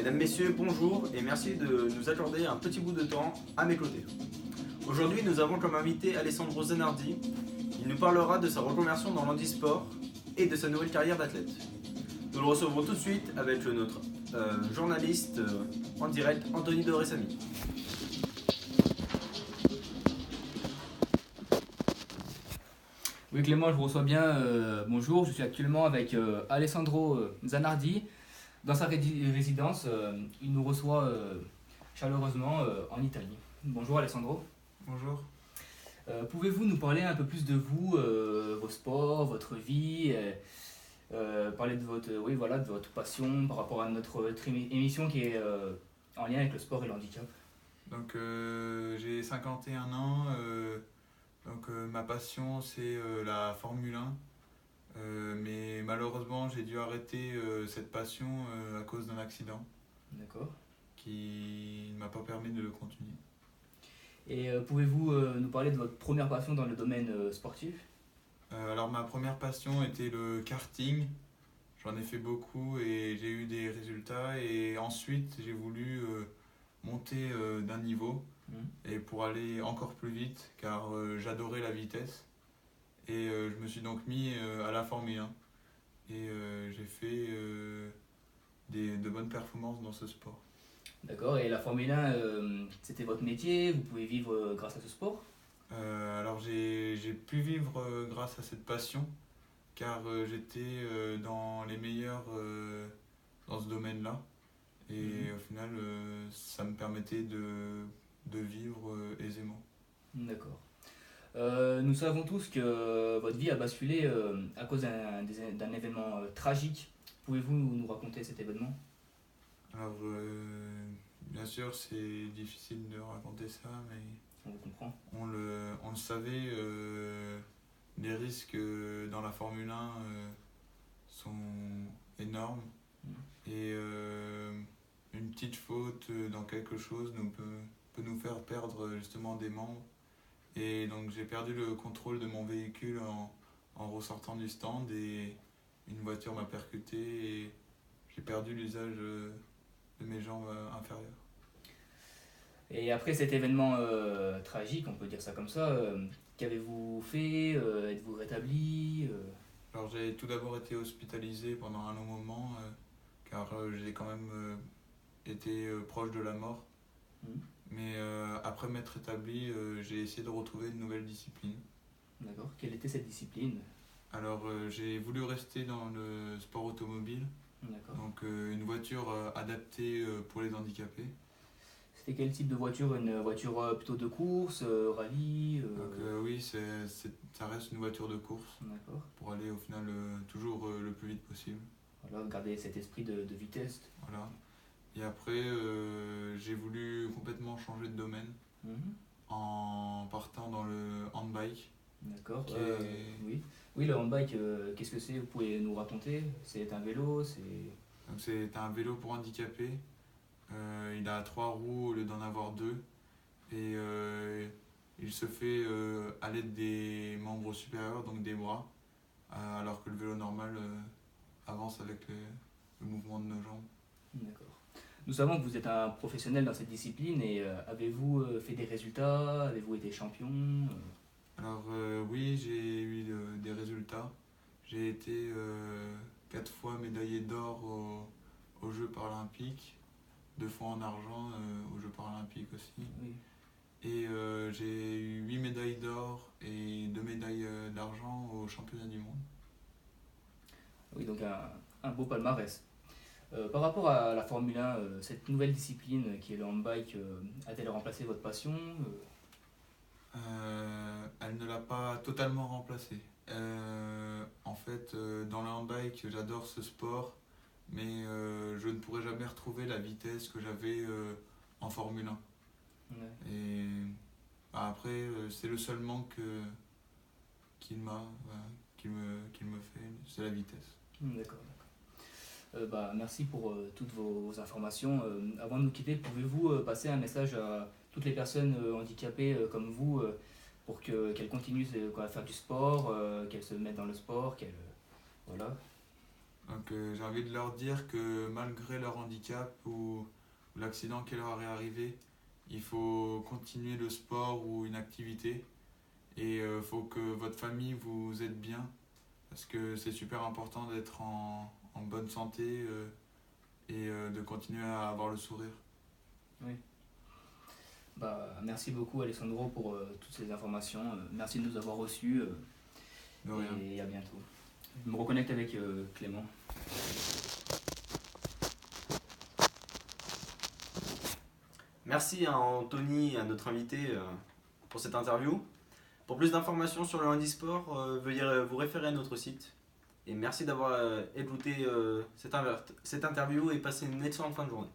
Mesdames, Messieurs, bonjour et merci de nous accorder un petit bout de temps à mes côtés. Aujourd'hui, nous avons comme invité Alessandro Zanardi. Il nous parlera de sa reconversion dans l'handisport et de sa nouvelle carrière d'athlète. Nous le recevrons tout de suite avec notre journaliste en direct, Anthony De Ressami. Oui Clément, je vous reçois bien. Bonjour, je suis actuellement avec Alessandro Zanardi dans sa résidence. Il nous reçoit chaleureusement en Italie. Bonjour Alessandro. Bonjour. Pouvez-vous nous parler un peu plus de vous, vos sports, votre vie, parler de votre, de votre passion par rapport à notre émission qui est en lien avec le sport et le handicap. Donc j'ai 51 ans. Ma passion c'est la Formule 1. Mais malheureusement j'ai dû arrêter cette passion à cause d'un accident. D'accord. Qui ne m'a pas permis de le continuer. Et pouvez-vous nous parler de votre première passion dans le domaine sportif ? Alors ma première passion était le karting. J'en ai fait beaucoup et j'ai eu des résultats. Et ensuite j'ai voulu monter d'un niveau et pour aller encore plus vite car j'adorais la vitesse. Et je me suis donc mis à la Formule 1. Et j'ai fait de bonnes performances dans ce sport. D'accord, et la Formule 1, c'était votre métier, vous pouvez vivre grâce à ce sport ? Alors j'ai pu vivre grâce à cette passion, car j'étais dans les meilleurs dans ce domaine-là. Et au final, ça me permettait de vivre aisément. D'accord. Nous savons tous que votre vie a basculé à cause d'un événement tragique. Pouvez-vous nous raconter cet événement ? Alors, bien sûr, c'est difficile de raconter ça, mais on vous comprend. On le savait, les risques dans la Formule 1 sont énormes. Et une petite faute dans quelque chose peut nous faire perdre justement des membres. Et donc j'ai perdu le contrôle de mon véhicule en ressortant du stand et une voiture m'a percuté et j'ai perdu l'usage de mes jambes inférieures. Et après cet événement tragique, on peut dire ça comme ça, qu'avez-vous fait ? Êtes-vous rétabli ? Alors j'ai tout d'abord été hospitalisé pendant un long moment car j'ai quand même été proche de la mort. Mais après m'être rétabli, j'ai essayé de retrouver une nouvelle discipline. D'accord. Quelle était cette discipline ? Alors j'ai voulu rester dans le sport automobile. D'accord. Donc une voiture adaptée pour les handicapés. C'était quel type de voiture ? Une voiture plutôt de course, rallye Donc oui, ça reste une voiture de course. D'accord. Pour aller au final toujours le plus vite possible. Voilà, garder cet esprit de vitesse. Voilà. Et après, j'ai voulu complètement changer de domaine en partant dans le handbike. D'accord. Oui, le handbike, qu'est-ce que c'est ? Vous pouvez nous raconter ? C'est un vélo, Donc c'est un vélo pour handicapés. Il a 3 roues au lieu d'en avoir 2. Et il se fait à l'aide des membres supérieurs, donc des bras, alors que le vélo normal avance avec le mouvement de nos jambes. D'accord. Nous savons que vous êtes un professionnel dans cette discipline et avez-vous fait des résultats ? Avez-vous été champion ? Alors oui, j'ai eu des résultats. J'ai été 4 fois médaillé d'or aux Jeux paralympiques, 2 fois en argent aux Jeux paralympiques aussi. Oui. Et j'ai eu 8 médailles d'or et 2 médailles d'argent aux championnats du monde. Oui, donc un beau palmarès. Par rapport à la Formule 1, cette nouvelle discipline qui est le handbike, a-t-elle remplacé votre passion ? Elle ne l'a pas totalement remplacé. En fait, dans le handbike, j'adore ce sport, mais je ne pourrai jamais retrouver la vitesse que j'avais en Formule 1. Ouais. Et après, c'est le seul manque qu'il me fait, c'est la vitesse. D'accord. Merci pour toutes vos informations. Avant de nous quitter, pouvez-vous passer un message à toutes les personnes handicapées comme vous pour qu'elles continuent à faire du sport, qu'elles se mettent dans le sport, voilà. Donc j'ai envie de leur dire que malgré leur handicap ou l'accident qui leur est arrivé, il faut continuer le sport ou une activité et il faut que votre famille vous aide bien parce que c'est super important d'être en bonne santé et de continuer à avoir le sourire. Merci beaucoup Alessandro pour toutes ces informations. Merci de nous avoir reçus De rien. et à bientôt. Je me reconnecte avec Clément. Merci à Anthony, à notre invité, pour cette interview. Pour plus d'informations sur le handisport, veuillez vous référer à notre site. Et merci d'avoir écouté cette interview et passez une excellente fin de journée.